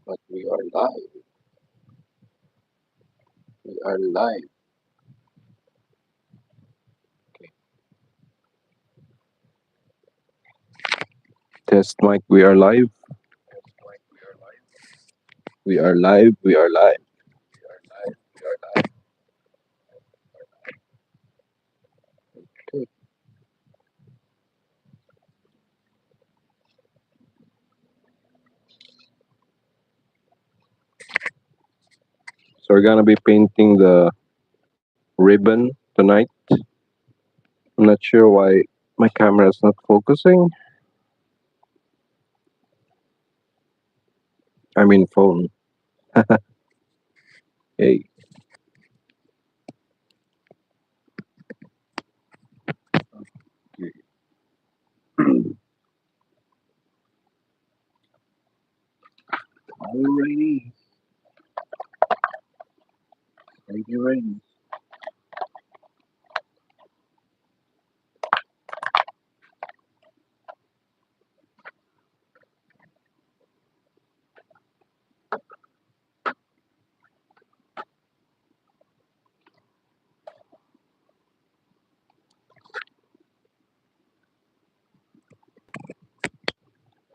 But we are live. We are live. Okay. Test mic. We are live. We are live. We are live. Okay. So we're gonna be painting the ribbon tonight. I'm not sure why my camera is not focusing. I mean phone. Hey. Alrighty. Thank you, ready.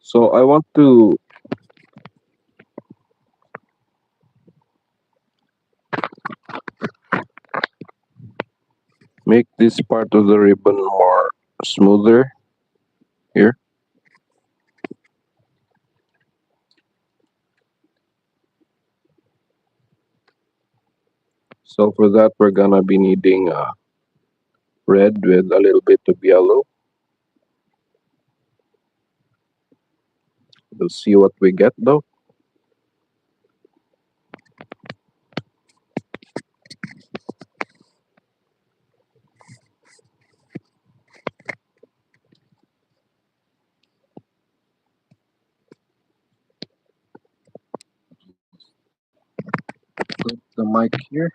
So I want to make this part of the ribbon more smoother here. So for that, we're gonna be needing red with a little bit of yellow. We'll see what we get though. Put the mic here.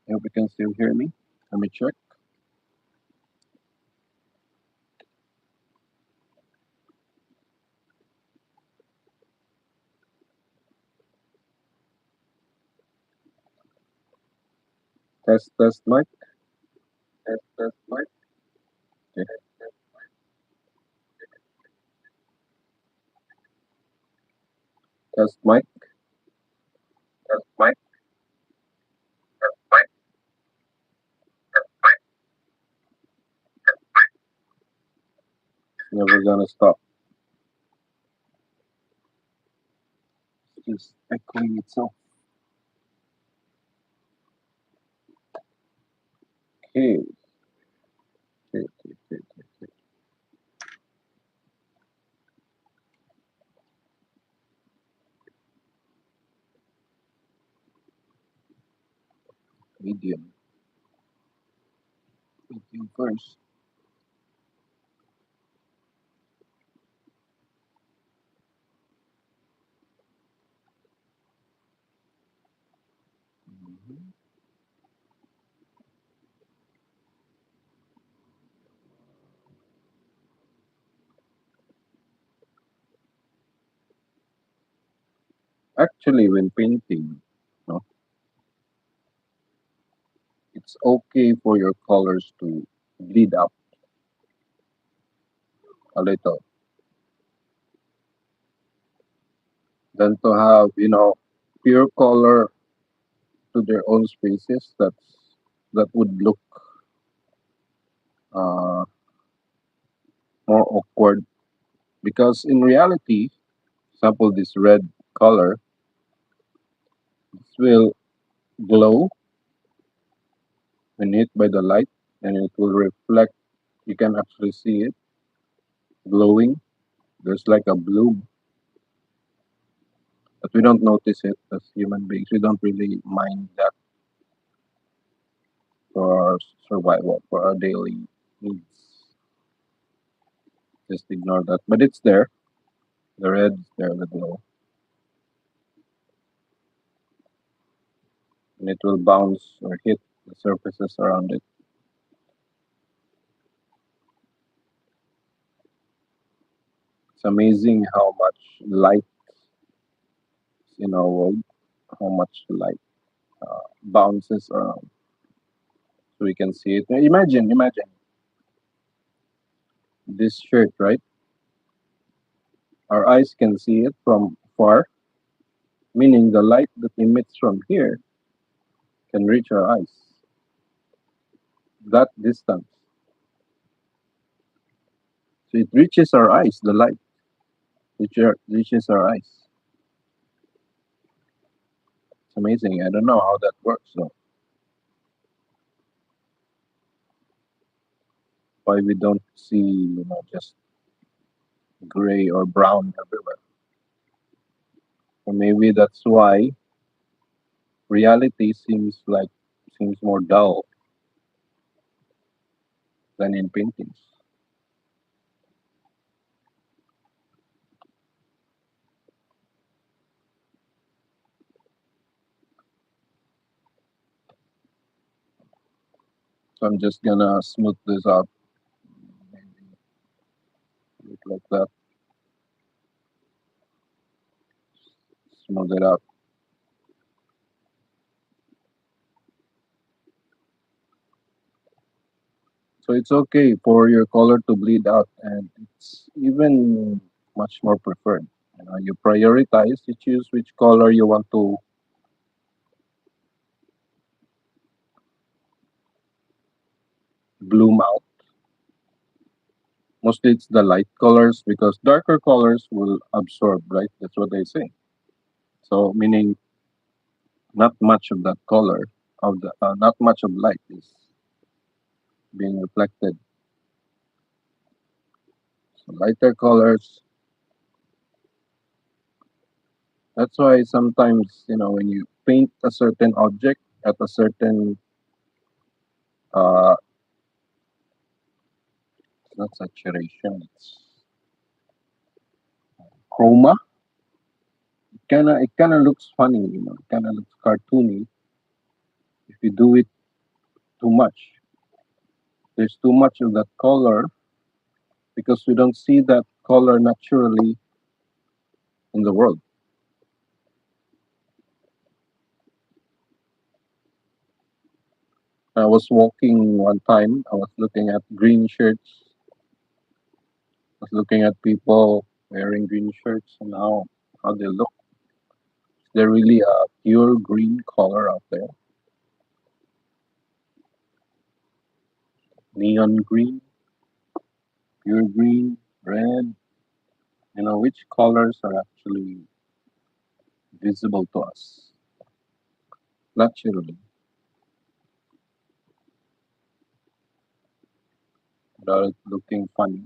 I hope you can still hear me. Let me check. Test mic. Test mic. Okay. Test mic. Test mic. Never gonna stop. It's just echoing itself. Okay. Okay. Medium. Medium first. Mhm. Actually, when painting, no, it's okay for your colors to bleed up a little than to have, pure color to their own spaces. That would look uh, more awkward because in reality, example, this red color, this will glow when hit by the light and it will reflect. You can actually see it glowing. There's like a bloom, but we don't notice it as human beings. We don't really mind that for our survival, for our daily needs. Just ignore that. But it's there. The red is there, the glow. And it will bounce or hit the surfaces around it. It's amazing how much light in our world, how much light bounces around, so we can see it. Imagine this shirt, right? Our eyes can see it from far, meaning the light that emits from here can reach our eyes that distance. So it reaches our eyes, the light reaches our eyes. It's amazing. I don't know how that works, so why we don't see, just gray or brown everywhere. Or maybe that's why reality seems more dull than in paintings. So I'm just gonna smooth this out, look like that, smooth it out. So it's okay for your color to bleed out, and it's even much more preferred. You prioritize, you choose which color you want to bloom out. Mostly it's the light colors because darker colors will absorb, right? That's what they say. So meaning not much of that color not much of light is being reflected. So lighter colors. That's why sometimes when you paint a certain object at a certain uh, it's not saturation, it's chroma. It kind of looks funny, it kind of looks cartoony if you do it too much. There's too much of that color because we don't see that color naturally in the world. I was walking one time, I was looking at green shirts, I was looking at people wearing green shirts and how they look. They're really a pure green color out there. Neon green, pure green, red, which colors are actually visible to us naturally without it looking funny.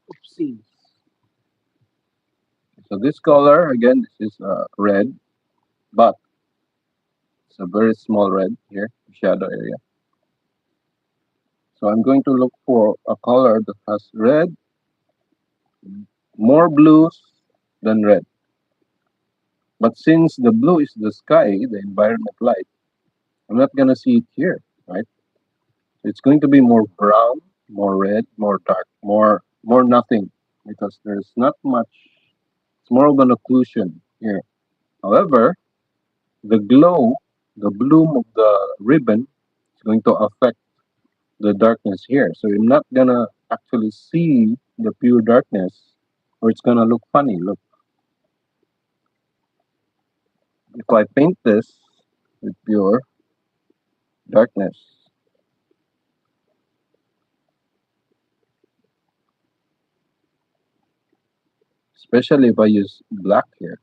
Oopsies. So this color, again, this is red, but it's a very small red here, shadow area. So I'm going to look for a color that has red, more blues than red. But since the blue is the sky, the environment light, I'm not gonna see it here, right? It's going to be more brown, more red, more dark, more nothing, because there's not much. It's more of an occlusion here. However, the glow, the bloom of the ribbon is going to affect the darkness here. So you're not gonna actually see the pure darkness, or it's gonna look funny. Look, if I paint this with pure darkness, especially if I use black here,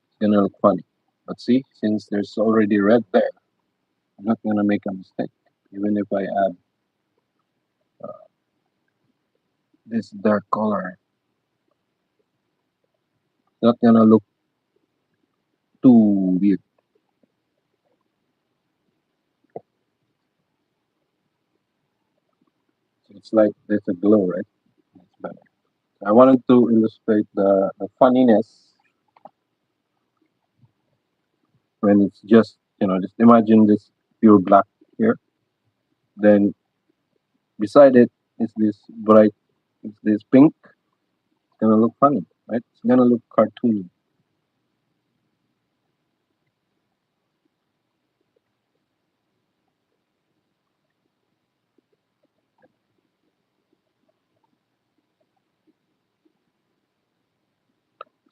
it's gonna look funny. But see, since there's already red there, I'm not gonna make a mistake. Even if I add this dark color, it's not gonna look too weird. So it's like there's a glow, right? It's better. I wanted to illustrate the funniness when it's just, just imagine this pure black here. Then beside it is this bright, it's this pink. It's gonna look funny, right? It's gonna look cartoony.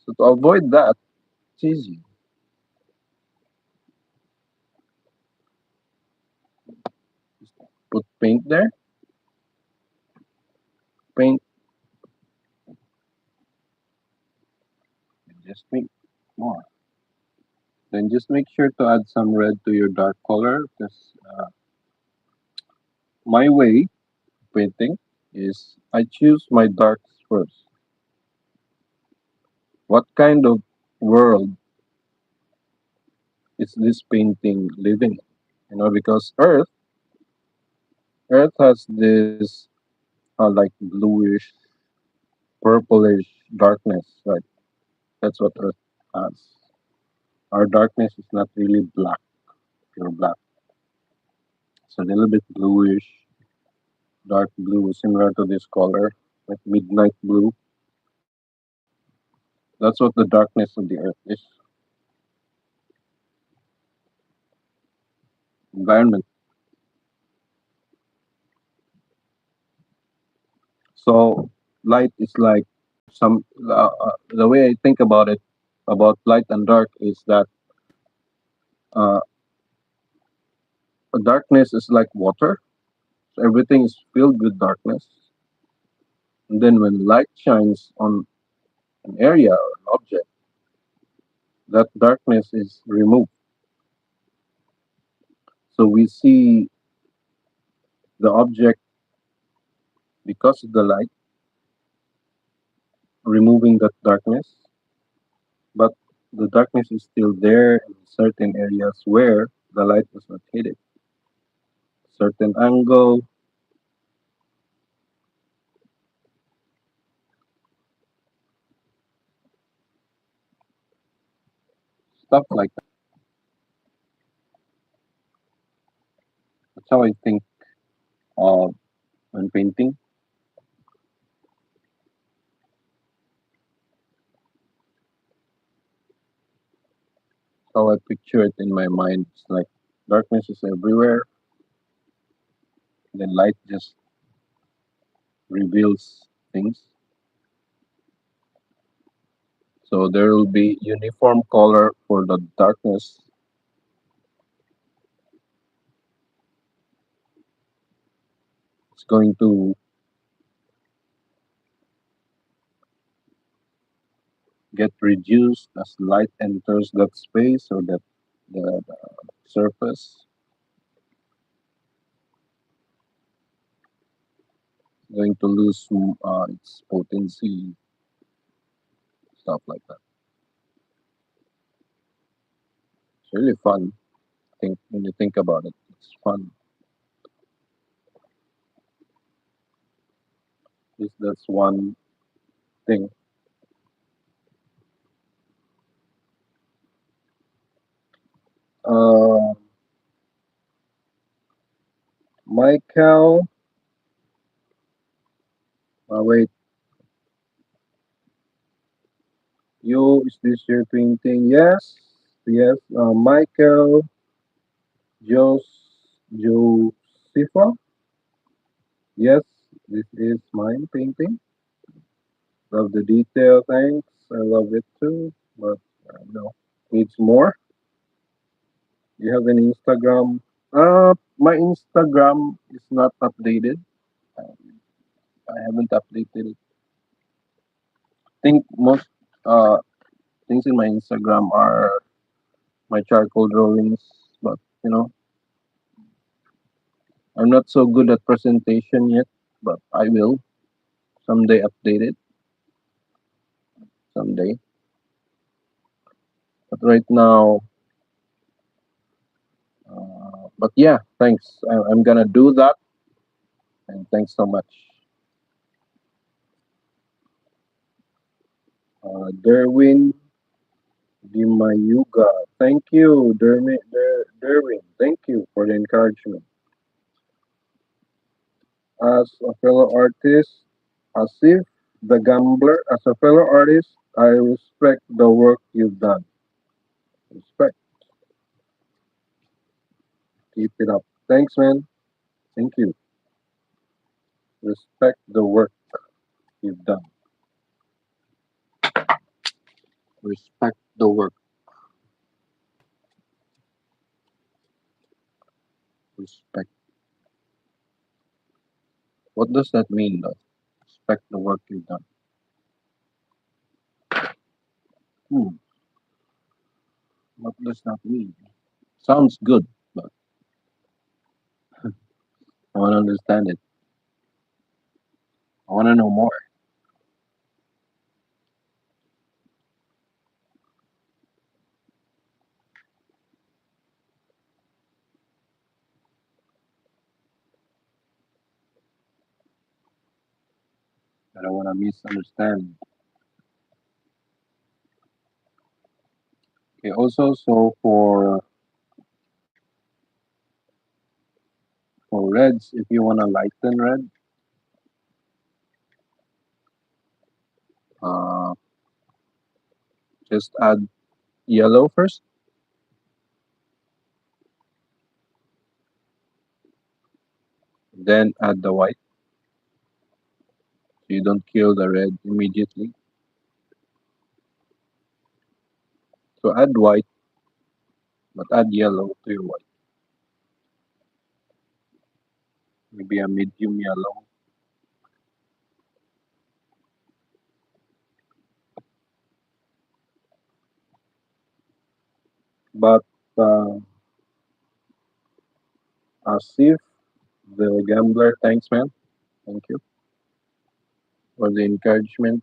So to avoid that, it's easy. Put paint there, paint, and just make more. Then just make sure to add some red to your dark color because my way of painting is I choose my darks first. What kind of world is this painting living in? Because Earth has this like bluish, purplish darkness, right? That's what Earth has. Our darkness is not really black, pure black. It's a little bit bluish, dark blue, similar to this color, like midnight blue. That's what the darkness of the Earth is. Environment. So light is like the way I think about it, about light and dark, is that uh, darkness is like water. So everything is filled with darkness. And then when light shines on an area or an object, that darkness is removed. So we see the object because of the light removing that darkness, but the darkness is still there in certain areas where the light was not hit it. Certain angle, stuff like that. That's how I think of when painting. How I picture it in my mind. It's like darkness is everywhere, then light just reveals things. So there will be uniform color for the darkness. It's going to get reduced as light enters that space or that the surface. Going to lose its potency, stuff like that. It's really fun. Think when you think about it, it's fun. That's one thing. Uh, Michael, wait, you is this your painting? Yes, yes. Michael Jos Josepha. Yes, this is mine painting. Love the detail. Thanks. I love it too. But no, needs more. You have an Instagram? My Instagram is not updated. I haven't updated it. I think most uh things in my Instagram are my charcoal drawings, but I'm not so good at presentation yet. But I will someday update it someday. But right now, but yeah, thanks. I'm gonna do that, and thanks so much, Derwin Dimayuga. Thank you, Derwin. Thank you for the encouragement. As a fellow artist, Asif the Gambler, as a fellow artist, I respect the work you've done. Respect. Keep it up. Thanks, man. Thank you. Respect the work you've done. Respect the work. Respect. What does that mean, though? Respect the work you've done. Hmm. What does that mean? Sounds good, but I want to understand it. I want to know more. I don't want to misunderstand. Okay. Also, so for reds, if you want to lighten red, uh, just add yellow first, then add the white. So you don't kill the red immediately. So add white, but add yellow to your white. Maybe a medium yellow. But Asif, the gambler, thanks, man. Thank you for the encouragement.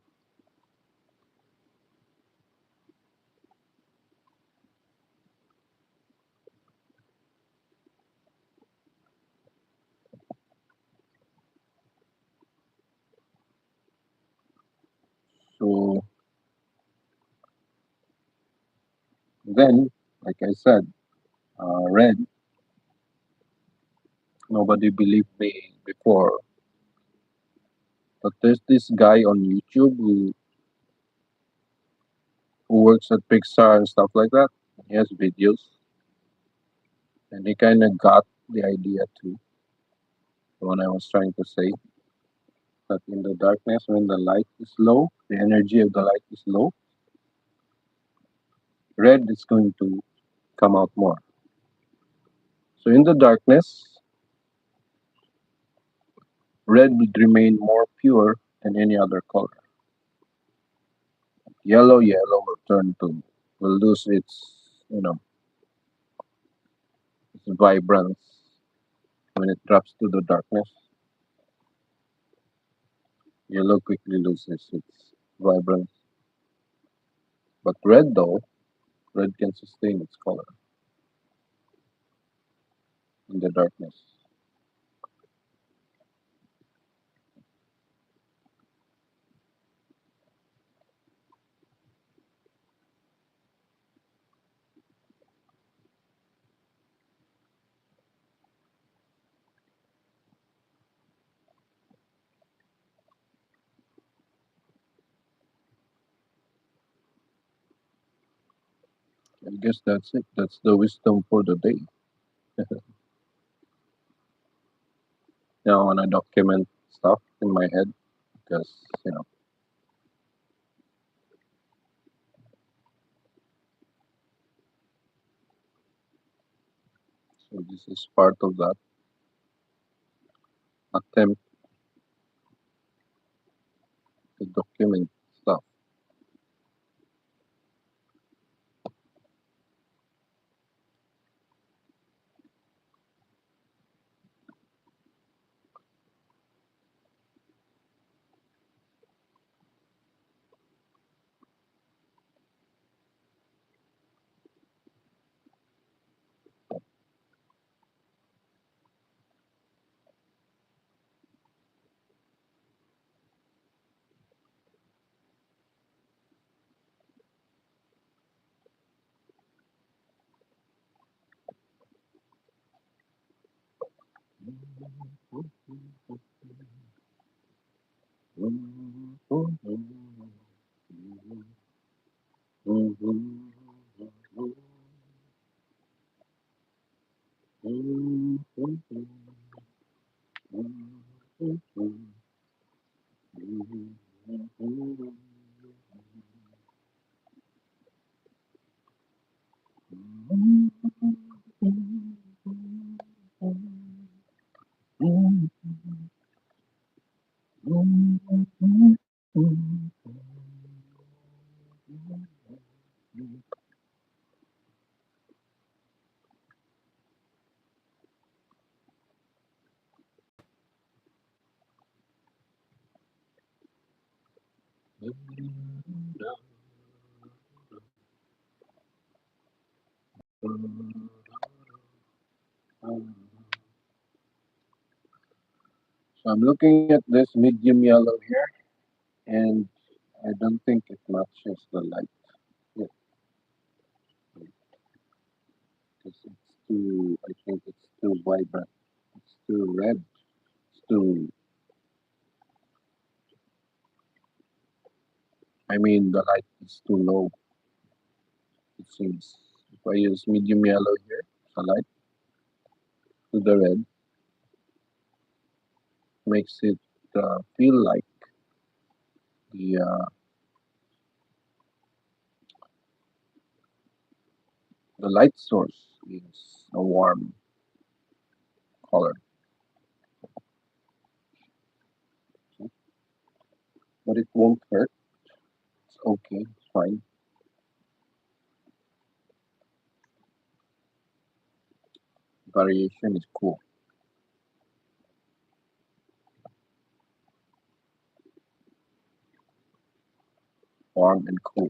So then, like I said, red, nobody believed me before. But there's this guy on YouTube who works at Pixar and stuff like that. He has videos, and he kind of got the idea too. When I was trying to say that in the darkness, when the light is low, the energy of the light is low, red is going to come out more. So in the darkness, red would remain more pure than any other color. Yellow will turn to, will lose its vibrance when it drops to the darkness. Yellow quickly loses its vibrance. But red, though, red can sustain its color in the darkness. I guess that's it. That's the wisdom for the day. Now I want to document stuff in my head because, so this is part of that attempt to document stuff. So I'm looking at this medium yellow here, and I don't think it matches the light yet because it's too. I think it's too vibrant. It's too red. It's too. I mean, the light is too low. It seems. If I use medium yellow here, the light to the red makes it feel like the light source is a warm color, but it won't hurt. It's okay. It's fine. Variation is cool. Warm and cool.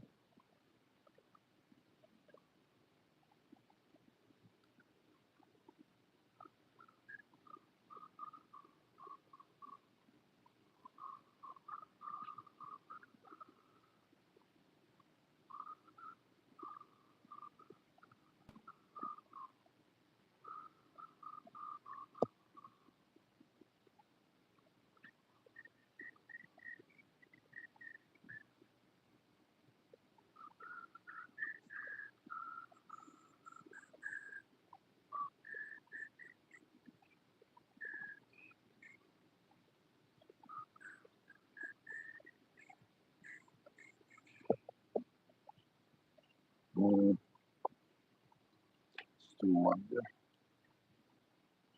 Mm, let's do one there.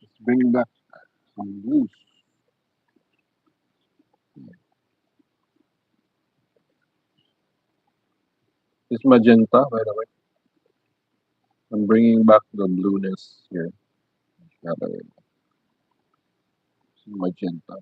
Let's bring back some blues. This magenta, by the way. I'm bringing back the blueness here. Got some magenta.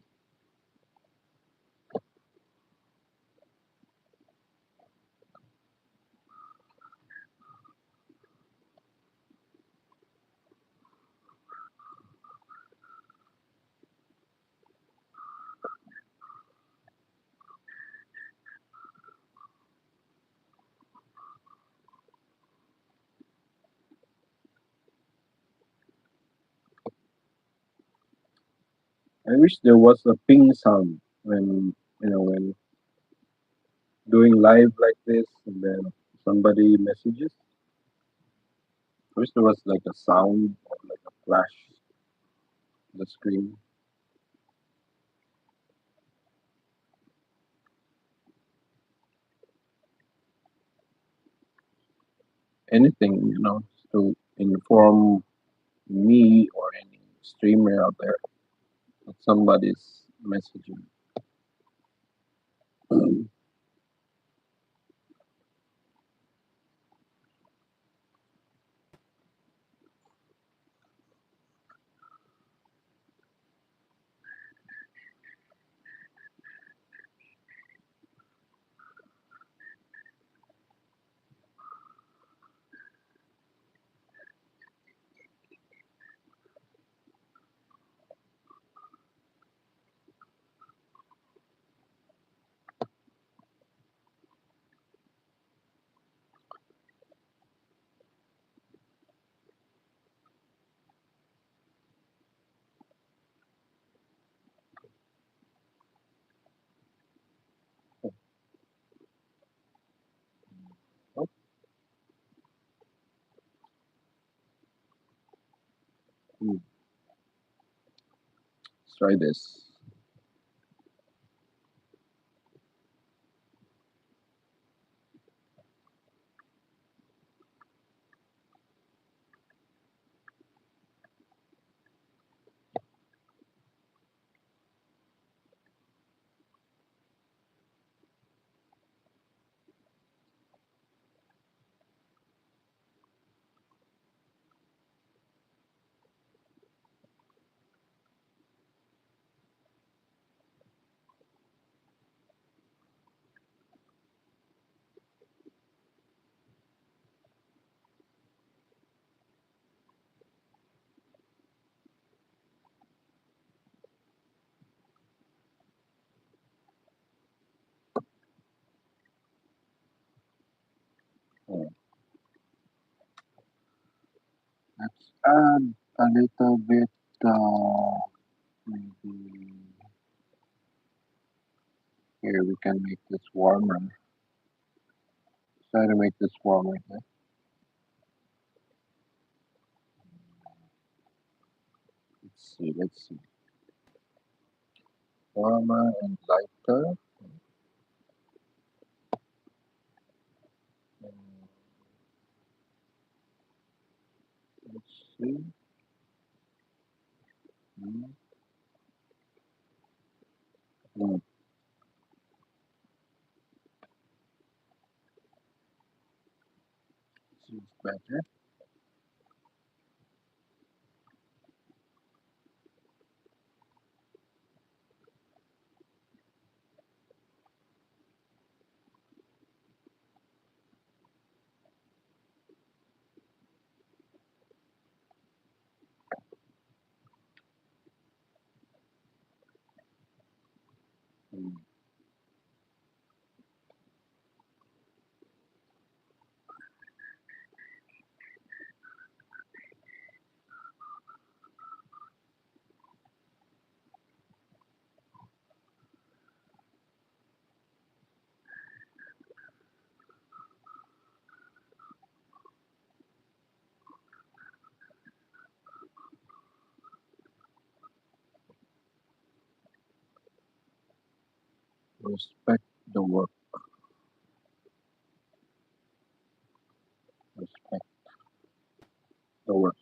I wish there was a ping sound when when doing live like this, and then somebody messages. I wish there was like a sound or like a flash on the screen. Anything, to inform me or any streamer out there that somebody's messaging. Try this. Oh, let's add a little bit, maybe here we can make this warmer. Try to make this warmer here. Let's see. Warmer and lighter. And let's see. Mm, mm, seems better. Mm. Respect the work. Respect the work.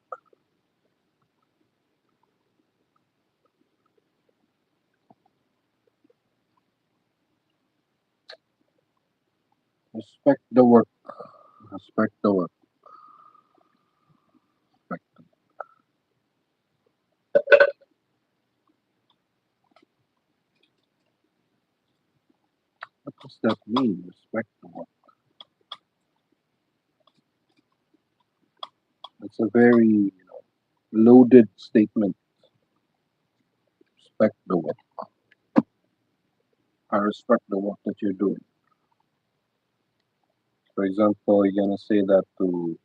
Respect the work. Respect the work. Respect. What does that mean? Respect the work. It's a very loaded statement. Respect the work. I respect the work that you're doing. For example, you're gonna say that to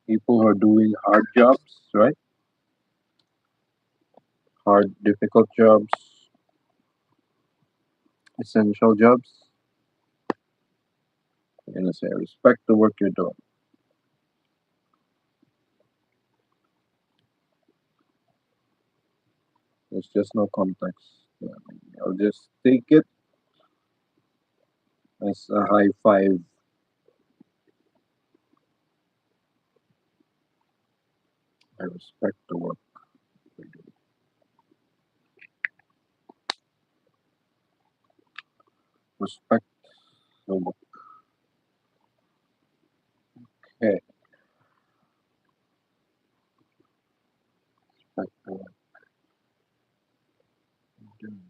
people who are doing hard jobs, right? Hard, difficult jobs, essential jobs. You're gonna say, I respect the work you're doing. There's just no context. Yeah, I'll just take it as a high five. I respect the work you're doing. Respect the work. Okay, respect the work you're doing.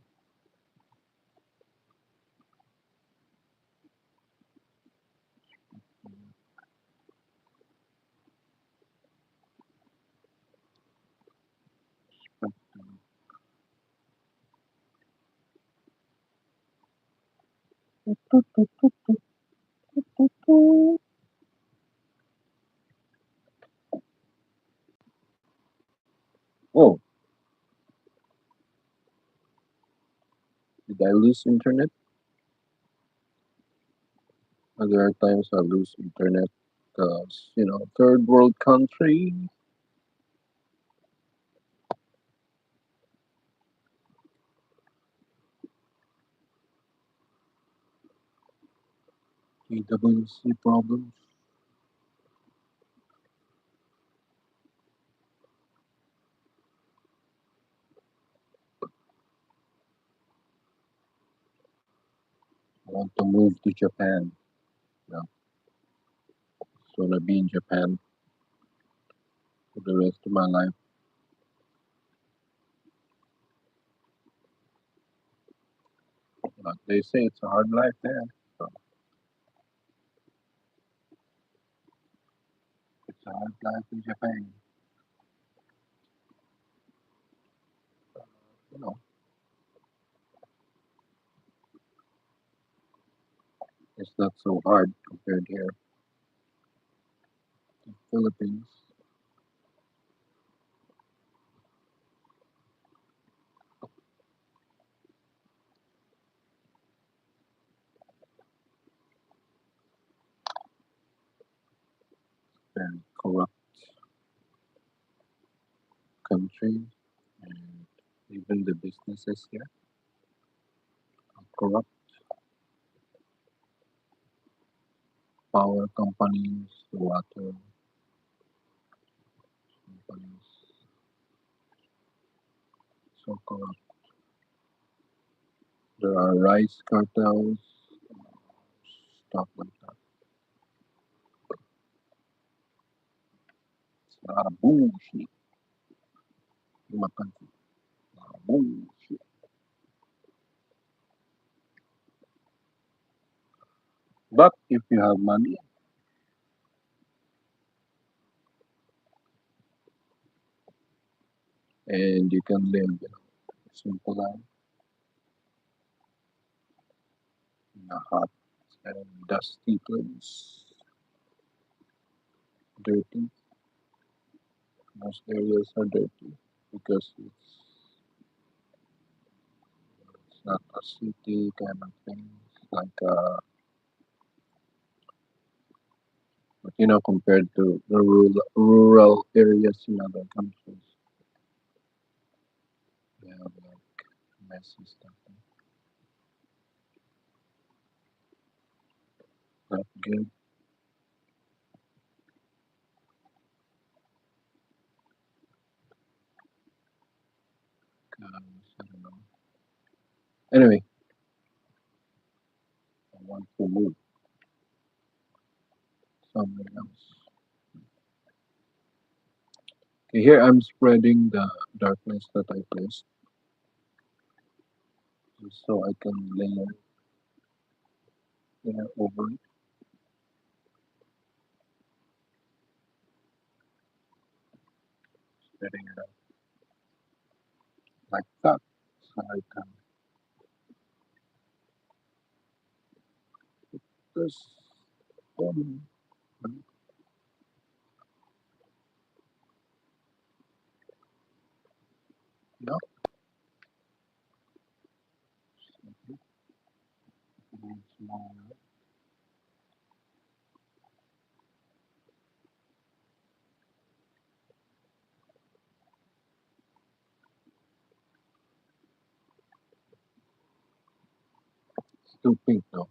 Oh, did I lose internet? There are times I lose internet because, third world country. PWC problems. I want to move to Japan. Yeah, so to be in Japan for the rest of my life. But they say it's a hard life there. So it's a hard life in Japan. You know, it's not so hard compared here to Philippines. Very corrupt country, and even the businesses here are corrupt. Power companies, water companies, so corrupt. There are rice cartels, stuff like that. It's a lot of bullshit in my country. A lot of bullshit. But if you have money and you can live, simple life in a hot and dusty place, dirty. Most areas are dirty because it's not a city kind of thing. It's like but compared to the rural areas in other countries, they have like messy stuff. Not good. I don't know. Anyway, I want to move somewhere else. Okay, here I'm spreading the darkness that I placed so I can layer over it, spreading it out like that. So I can this one, no, it's more, it's too pink though.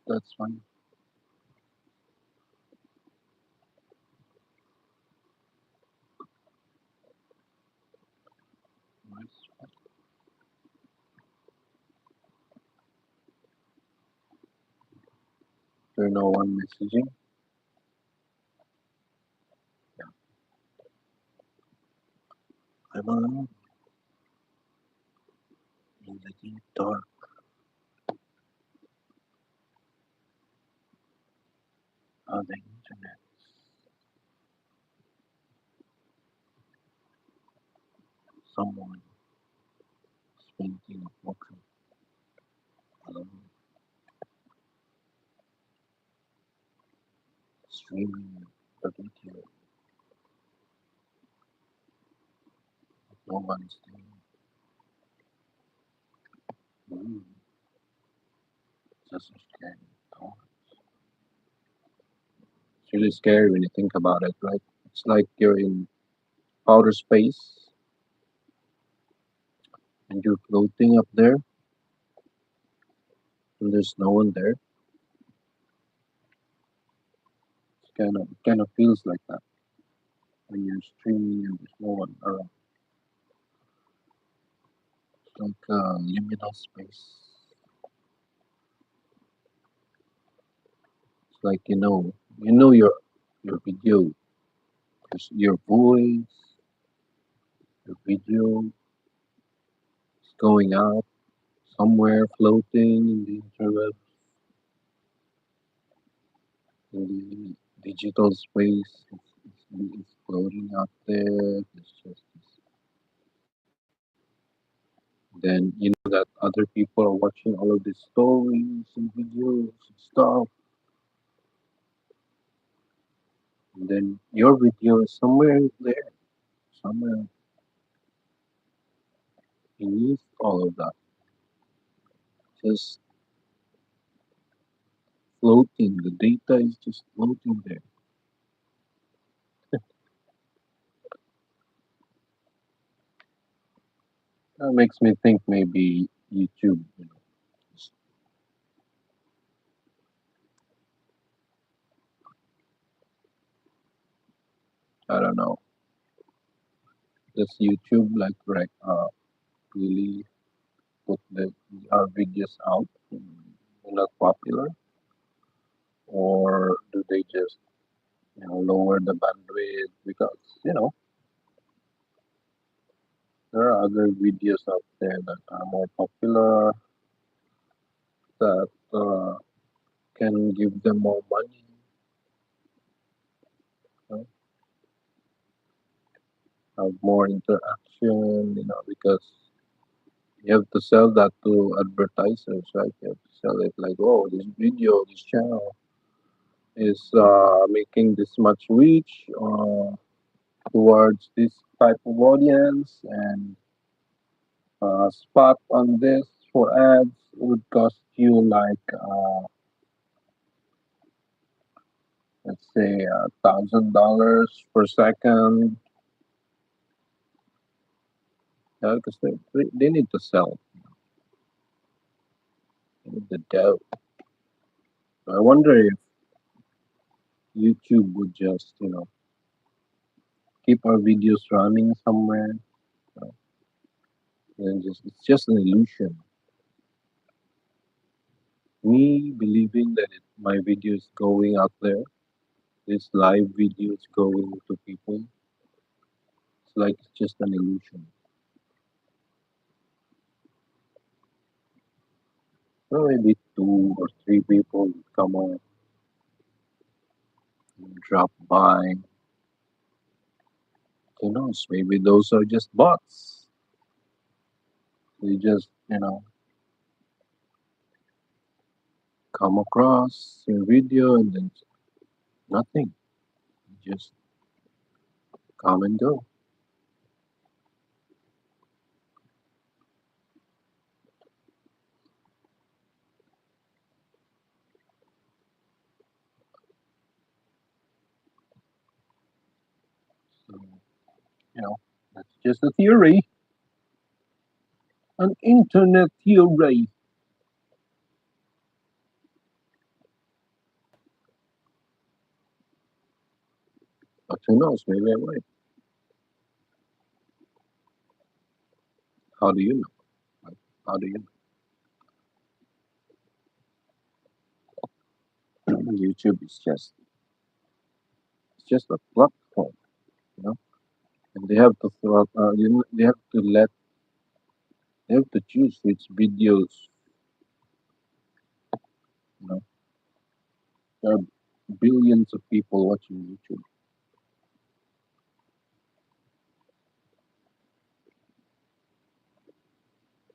That's fine. Nice. There's no one messaging. Yeah, I'm alone in the deep dark of the internet. Someone is painting a portrait alone, streaming the video. No one is there. Mm, just a scary thought. It's really scary when you think about it, right? It's like you're in outer space and you're floating up there and there's no one there. It's kind of feels like that when you're streaming and there's no one around. It's like a liminal space. It's like you know your video, your voice, your video is going out somewhere floating in the interweb, in the digital space. It's floating out there. It's just then that other people are watching all of these stories and videos and stuff, and then your video is somewhere there, somewhere beneath all of that, just floating. The data is just floating there. That makes me think maybe YouTube, just- I don't know, does YouTube like really put our videos out, not popular, or do they just lower the bandwidth because there are other videos out there that are more popular that can give them more money, you have more interaction, because you have to sell that to advertisers, right? You have to sell it like, oh, this video, this channel is making this much reach towards this type of audience, and spot on this for ads would cost you like, let's say, $1,000 per second. Yeah, because they need to sell, they need the dough. I wonder if YouTube would just, keep our videos running somewhere, and just it's just an illusion. Me believing that my video is going out there, this live video is going to people. It's like it's just an illusion. So maybe two or three people would come on and drop by. Who knows? Maybe those are just bots. They just, come across your video and then nothing. Just come and go. So, you know, that's just a theory, an internet theory. But who knows? Maybe I'm right. How do you know? Like, how do you know? YouTube is just it's just a platform, you know, and they have to they have to they have to choose which videos, you know. There are billions of people watching YouTube.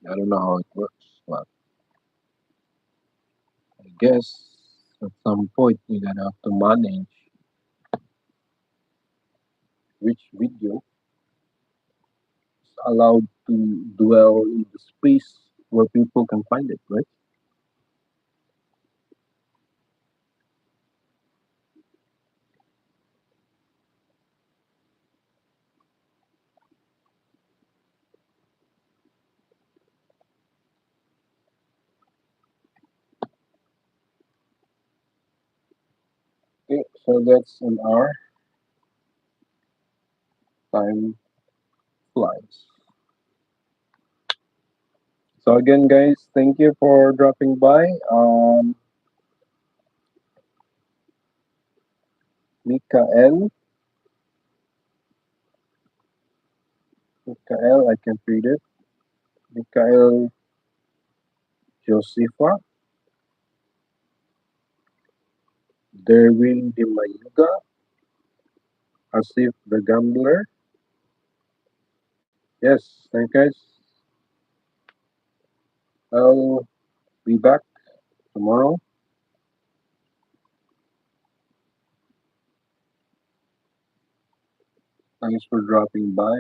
I don't know how it works, but I guess at some point you're gonna have to manage which video is allowed to dwell in the space where people can find it, right? So that's an hour. Time flies. So again, guys, thank you for dropping by. Mikael, Mikael, I can read it. Mikael Josefa, Derwin Dimayuga, Asif the Gambler. Yes, thank you guys. I'll be back tomorrow. Thanks for dropping by.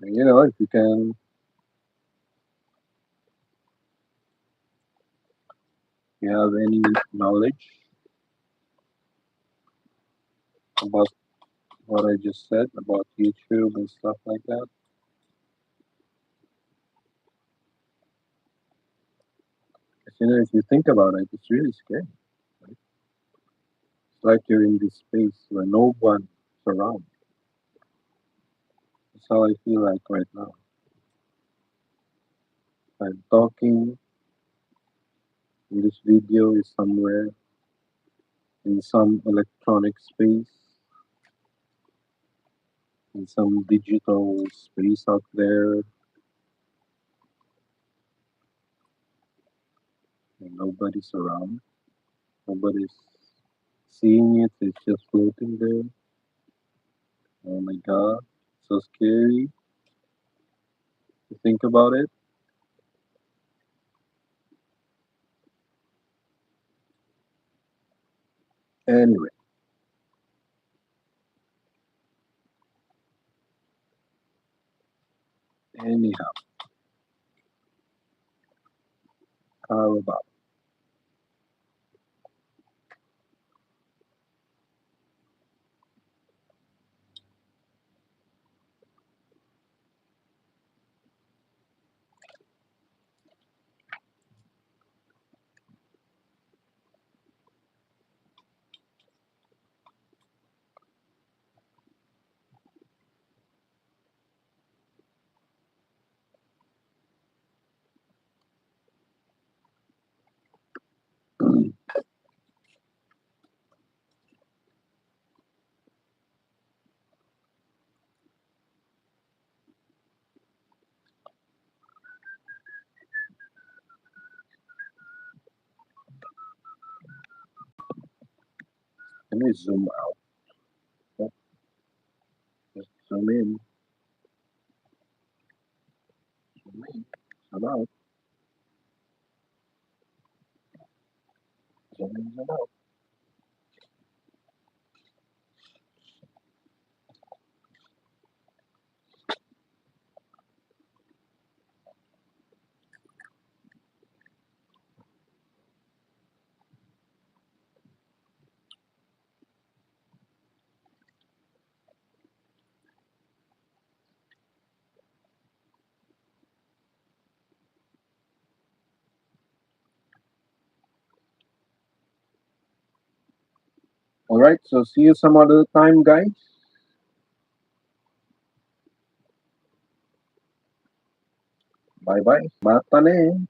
And, if you can, if you have any knowledge about what I just said about YouTube and stuff like that, 'cause, if you think about it, it's really scary. Right? It's like you're in this space where no one's around. That's how I feel like right now. I'm talking, and this video is somewhere in some electronic space, in some digital space out there, and nobody's around. Nobody's seeing it. It's just floating there. Oh my god, so scary to think about it. Anyway, anyhow, how about? Let me zoom out. Oh, just zoom in, zoom in, zoom out, zoom in, zoom out. All right, so see you some other time, guys. Bye bye. Matane.